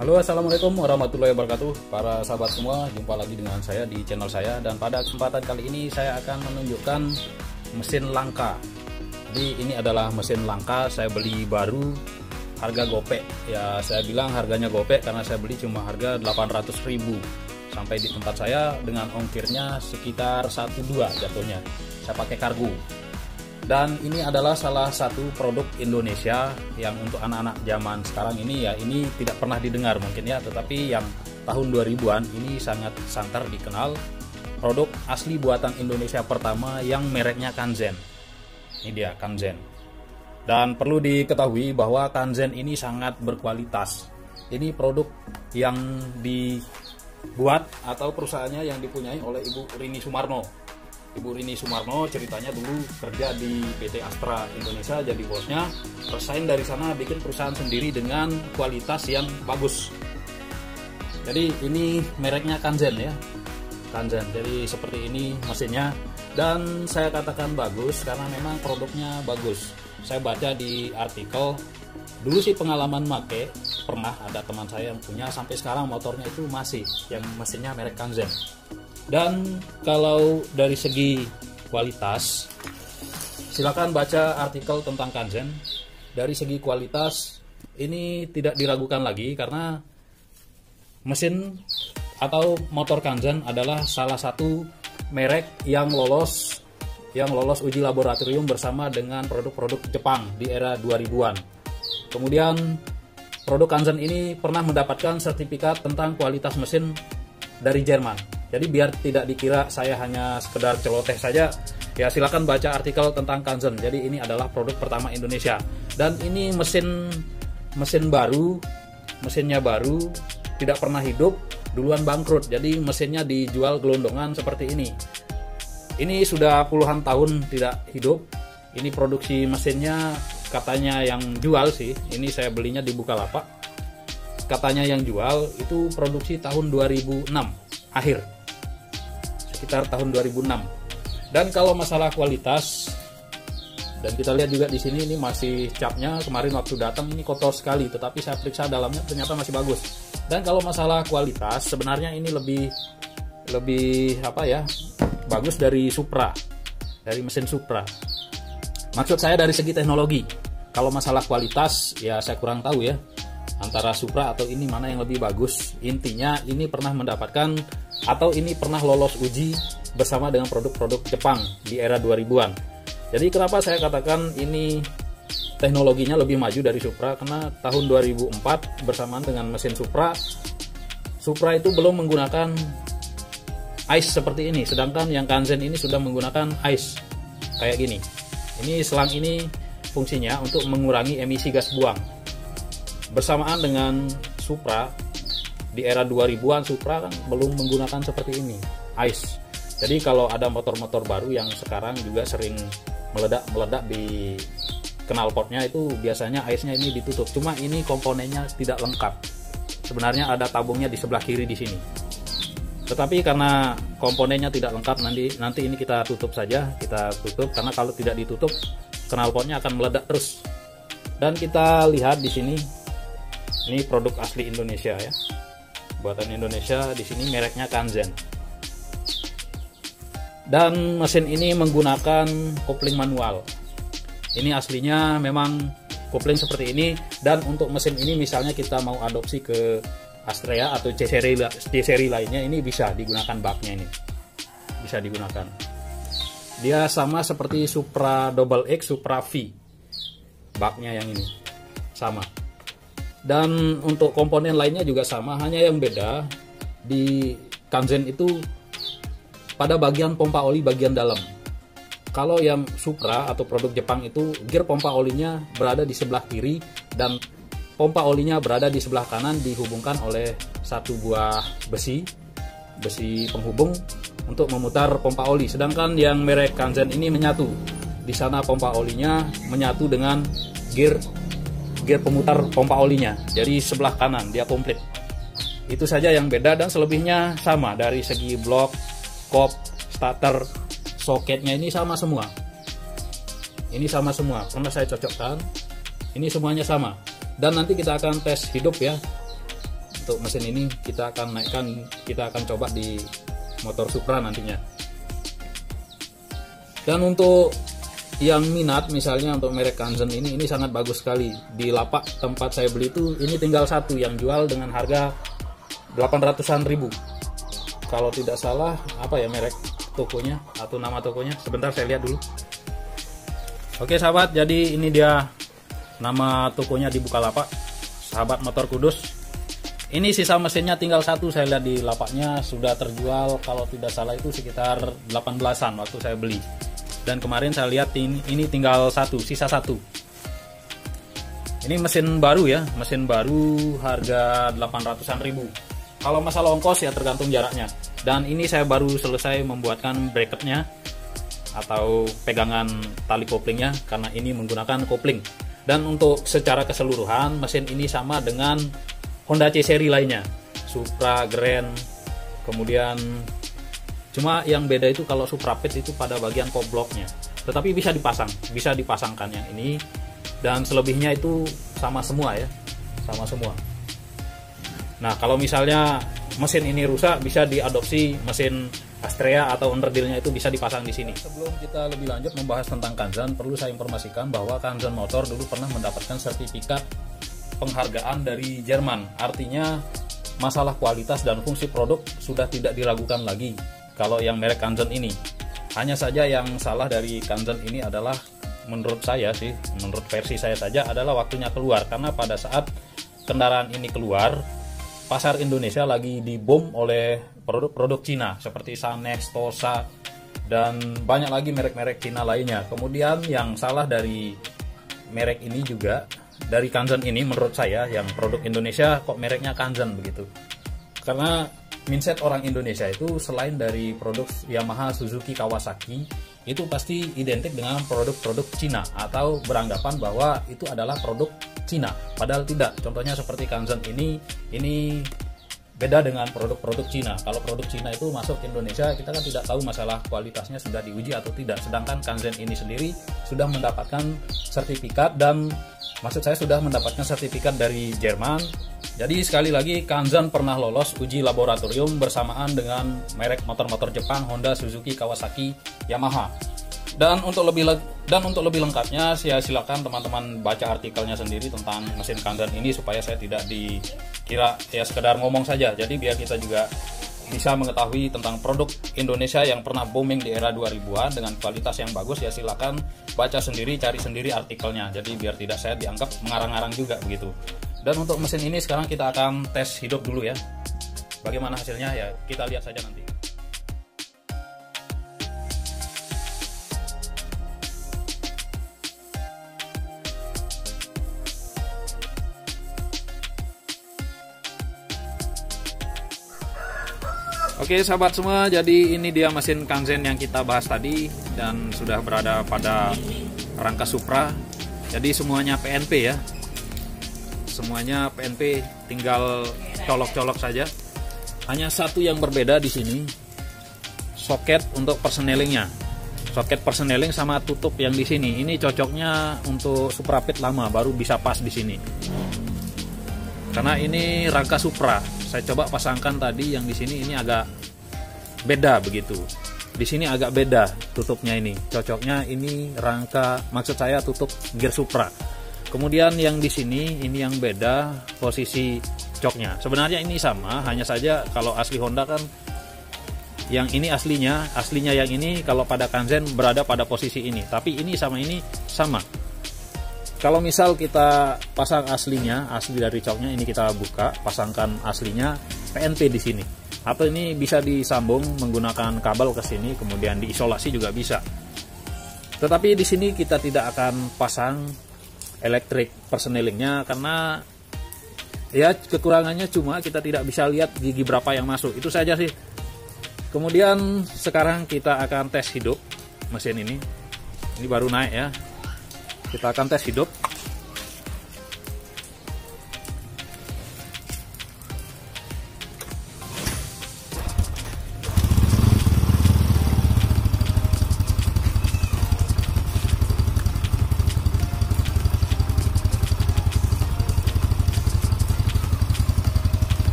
Halo, assalamualaikum warahmatullahi wabarakatuh. Para sahabat semua, jumpa lagi dengan saya di channel saya. Dan pada kesempatan kali ini saya akan menunjukkan mesin langka. Jadi ini adalah mesin langka, saya beli baru, harga gopek. Ya saya bilang harganya gopek karena saya beli cuma harga 800.000. Sampai di tempat saya dengan ongkirnya sekitar 1,2 jatuhnya. Saya pakai kargo. Dan ini adalah salah satu produk Indonesia yang untuk anak-anak zaman sekarang ini ya, ini tidak pernah didengar mungkin ya, tetapi yang tahun 2000-an ini sangat santer dikenal. Produk asli buatan Indonesia pertama yang mereknya Kanzen. Ini dia Kanzen. Dan perlu diketahui bahwa Kanzen ini sangat berkualitas. Ini produk yang dibuat atau perusahaannya yang dipunyai oleh Ibu Rini Sumarno. Ibu Rini Sumarno ceritanya dulu kerja di PT Astra Indonesia, jadi bosnya, resign dari sana bikin perusahaan sendiri dengan kualitas yang bagus. Jadi ini mereknya Kanzen ya, Kanzen. Jadi seperti ini mesinnya, dan saya katakan bagus karena memang produknya bagus. Saya baca di artikel, dulu sih pengalaman make, pernah ada teman saya yang punya, sampai sekarang motornya itu masih yang mesinnya merek Kanzen. Dan kalau dari segi kualitas, silakan baca artikel tentang Kanzen. Dari segi kualitas ini tidak diragukan lagi karena mesin atau motor Kanzen adalah salah satu merek yang lolos uji laboratorium bersama dengan produk-produk Jepang di era 2000-an. Kemudian produk Kanzen ini pernah mendapatkan sertifikat tentang kualitas mesin dari Jerman. Jadi biar tidak dikira saya hanya sekedar celoteh saja, ya silakan baca artikel tentang Kanzen. Jadi ini adalah produk pertama Indonesia. Dan ini mesin baru, mesinnya baru, tidak pernah hidup, duluan bangkrut. Jadi mesinnya dijual gelondongan seperti ini. Ini sudah puluhan tahun tidak hidup. Ini produksi mesinnya katanya yang jual sih. Ini saya belinya di Bukalapak. Katanya yang jual itu produksi tahun 2006 akhir. Sekitar tahun 2006. Dan kalau masalah kualitas, dan kita lihat juga di sini ini masih capnya, kemarin waktu datang ini kotor sekali, tetapi saya periksa dalamnya ternyata masih bagus. Dan kalau masalah kualitas sebenarnya ini lebih apa ya, bagus dari Supra, dari mesin Supra. Maksud saya dari segi teknologi. Kalau masalah kualitas ya saya kurang tahu ya, antara Supra atau ini mana yang lebih bagus. Intinya ini pernah mendapatkan atau ini pernah lolos uji bersama dengan produk-produk Jepang di era 2000-an. Jadi kenapa saya katakan ini teknologinya lebih maju dari Supra, karena tahun 2004 bersamaan dengan mesin Supra itu belum menggunakan ICE seperti ini, sedangkan yang Kanzen ini sudah menggunakan ICE kayak gini. Ini selang ini fungsinya untuk mengurangi emisi gas buang. Bersamaan dengan Supra di era 2000-an, Supra kan belum menggunakan seperti ini, ICE. Jadi kalau ada motor-motor baru yang sekarang juga sering meledak di knalpotnya, itu biasanya ICE-nya ini ditutup. Cuma ini komponennya tidak lengkap. Sebenarnya ada tabungnya di sebelah kiri di sini. Tetapi karena komponennya tidak lengkap, nanti ini kita tutup saja, kita tutup, karena kalau tidak ditutup knalpotnya akan meledak terus. Dan kita lihat di sini, ini produk asli Indonesia ya, buatan Indonesia. Di sini mereknya Kanzen. Dan mesin ini menggunakan kopling manual. Ini aslinya memang kopling seperti ini. Dan untuk mesin ini misalnya kita mau adopsi ke Astrea atau C-seri lainnya, ini bisa digunakan baknya ini. Bisa digunakan. Dia sama seperti Supra Double X, Supra V. Baknya yang ini sama. Dan untuk komponen lainnya juga sama, hanya yang beda di Kanzen itu pada bagian pompa oli bagian dalam. Kalau yang Supra atau produk Jepang itu gear pompa olinya berada di sebelah kiri dan pompa olinya berada di sebelah kanan, dihubungkan oleh satu buah besi penghubung untuk memutar pompa oli. Sedangkan yang merek Kanzen ini menyatu. Di sana pompa olinya menyatu dengan gear pemutar pompa olinya, jadi sebelah kanan dia komplit. Itu saja yang beda, dan selebihnya sama dari segi blok, kop, starter, soketnya ini sama semua. Ini sama semua, pernah saya cocokkan. Ini semuanya sama. Dan nanti kita akan tes hidup ya. untuk mesin ini kita akan coba di motor Supra nantinya. Dan untuk yang minat misalnya untuk merek Kanzen ini sangat bagus sekali. Di lapak tempat saya beli itu ini tinggal satu yang jual dengan harga 800-an ribu. Kalau tidak salah apa ya merek tokonya atau nama tokonya, sebentar saya lihat dulu. Oke sahabat, jadi ini dia nama tokonya di Bukalapak, Sahabat Motor Kudus. Ini sisa mesinnya tinggal satu, saya lihat di lapaknya sudah terjual kalau tidak salah itu sekitar 18-an waktu saya beli. Dan kemarin saya lihat ini tinggal satu, sisa satu. Ini mesin baru ya, mesin baru harga 800-an ribu. Kalau masalah ongkos ya tergantung jaraknya. Dan ini saya baru selesai membuatkan bracketnya atau pegangan tali koplingnya karena ini menggunakan kopling. Dan untuk secara keseluruhan mesin ini sama dengan Honda C seri lainnya, Supra, Grand, kemudian cuma yang beda itu kalau Supra Pit itu pada bagian kobloknya. Tetapi bisa dipasangkan yang ini, dan selebihnya itu sama semua ya, sama semua. Nah kalau misalnya mesin ini rusak bisa diadopsi mesin Astrea atau underdealnya itu bisa dipasang di sini. Sebelum kita lebih lanjut membahas tentang Kanzen, perlu saya informasikan bahwa Kanzen Motor dulu pernah mendapatkan sertifikat penghargaan dari Jerman. Artinya masalah kualitas dan fungsi produk sudah tidak diragukan lagi kalau yang merek Kanzen ini. Hanya saja yang salah dari Kanzen ini adalah menurut saya sih, menurut versi saya saja adalah waktunya keluar. Karena pada saat kendaraan ini keluar, pasar Indonesia lagi dibom oleh produk-produk Cina seperti Sanex, Tosa, dan banyak lagi merek-merek Cina lainnya. Kemudian yang salah dari merek ini juga, dari Kanzen ini menurut saya, yang produk Indonesia kok mereknya Kanzen begitu. Karena mindset orang Indonesia itu selain dari produk Yamaha, Suzuki, Kawasaki, itu pasti identik dengan produk-produk Cina atau beranggapan bahwa itu adalah produk Cina, padahal tidak. Contohnya seperti Kanzen ini beda dengan produk-produk Cina. Kalau produk Cina itu masuk ke Indonesia, kita kan tidak tahu masalah kualitasnya sudah diuji atau tidak. Sedangkan Kanzen ini sendiri sudah mendapatkan sertifikat, dan maksud saya sudah mendapatkan sertifikat dari Jerman. Jadi sekali lagi Kanzen pernah lolos uji laboratorium bersamaan dengan merek motor-motor Jepang, Honda, Suzuki, Kawasaki, Yamaha. Dan untuk lebih lengkapnya, saya silakan teman-teman baca artikelnya sendiri tentang mesin Kanzen ini supaya saya tidak dikira ya sekedar ngomong saja. Jadi biar kita juga bisa mengetahui tentang produk Indonesia yang pernah booming di era 2000-an dengan kualitas yang bagus, ya silakan baca sendiri, cari sendiri artikelnya. Jadi biar tidak saya dianggap mengarang-arang juga begitu. Dan untuk mesin ini sekarang kita akan tes hidup dulu ya. Bagaimana hasilnya ya kita lihat saja nanti. Oke sahabat semua, jadi ini dia mesin Kanzen yang kita bahas tadi dan sudah berada pada rangka Supra. Jadi semuanya PNP ya. Semuanya PNP, tinggal colok-colok saja. Hanya satu yang berbeda di sini, soket untuk persnelingnya. Soket persneling sama tutup yang di sini. Ini cocoknya untuk Supra Pit lama, baru bisa pas di sini. Karena ini rangka Supra. Saya coba pasangkan tadi yang di sini, ini agak beda begitu. Di sini agak beda tutupnya ini. Cocoknya ini rangka, maksud saya tutup gear Supra. Kemudian yang di sini ini yang beda posisi joknya. Sebenarnya ini sama, hanya saja kalau asli Honda kan yang ini aslinya yang ini kalau pada Kanzen berada pada posisi ini. Tapi ini sama Kalau misal kita pasang aslinya, asli dari coknya ini kita buka, pasangkan aslinya PNP di sini. Atau ini bisa disambung menggunakan kabel ke sini, kemudian diisolasi juga bisa. Tetapi di sini kita tidak akan pasang elektrik persnelingnya karena ya kekurangannya cuma kita tidak bisa lihat gigi berapa yang masuk. Itu saja sih. Kemudian sekarang kita akan tes hidup mesin ini. Ini baru naik ya. Kita akan tes hidup.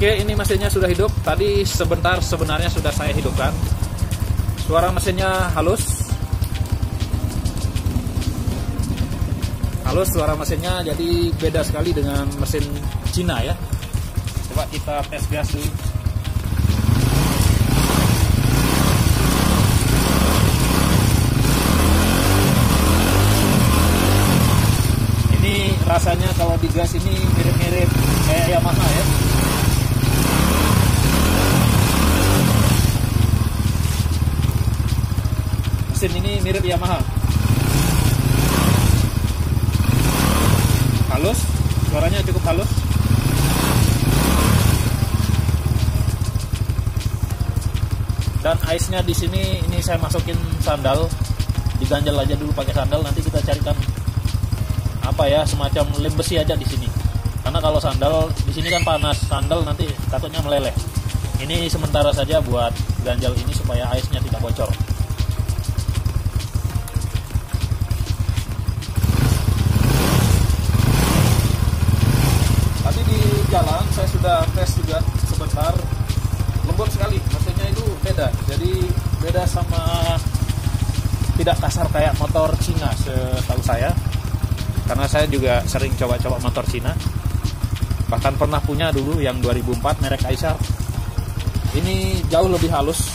Oke, ini mesinnya sudah hidup. Tadi sebentar sebenarnya sudah saya hidupkan. Suara mesinnya halus. Halus suara mesinnya, jadi beda sekali dengan mesin Cina ya. Coba kita tes gas dulu. Ini rasanya kalau digas ini mirip-mirip kayak Yamaha ya. Mesin ini mirip Yamaha. Halus, suaranya cukup halus. Dan ice-nya di sini ini saya masukin sandal, diganjel aja dulu pakai sandal. Nanti kita carikan apa ya, semacam lem besi aja di sini. Karena kalau sandal di sini kan panas, sandal nanti takutnya meleleh. Ini sementara saja buat ganjel ini supaya ice-nya tidak bocor. Jalan saya sudah tes juga sebentar, lembut sekali mesinnya, itu beda. Jadi beda sama, tidak kasar kayak motor Cina setahu saya, karena saya juga sering coba-coba motor Cina, bahkan pernah punya dulu yang 2004 merek Aisar. Ini jauh lebih halus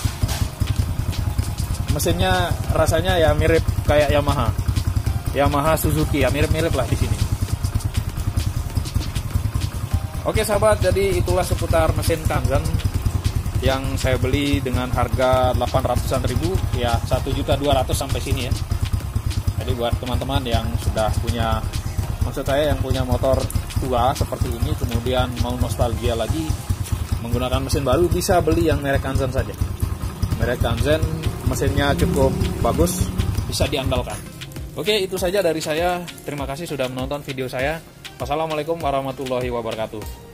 mesinnya, rasanya ya mirip kayak Yamaha Suzuki ya, mirip-mirip lah di sini. Oke sahabat, jadi itulah seputar mesin Kanzen yang saya beli dengan harga 800-an ribu, ya 1.200.000 sampai sini ya. Jadi buat teman-teman yang sudah punya, maksud saya yang punya motor tua seperti ini, kemudian mau nostalgia lagi menggunakan mesin baru, bisa beli yang merek Kanzen saja. Merek Kanzen mesinnya cukup bagus, bisa diandalkan. Oke, itu saja dari saya. Terima kasih sudah menonton video saya. Wassalamualaikum warahmatullahi wabarakatuh.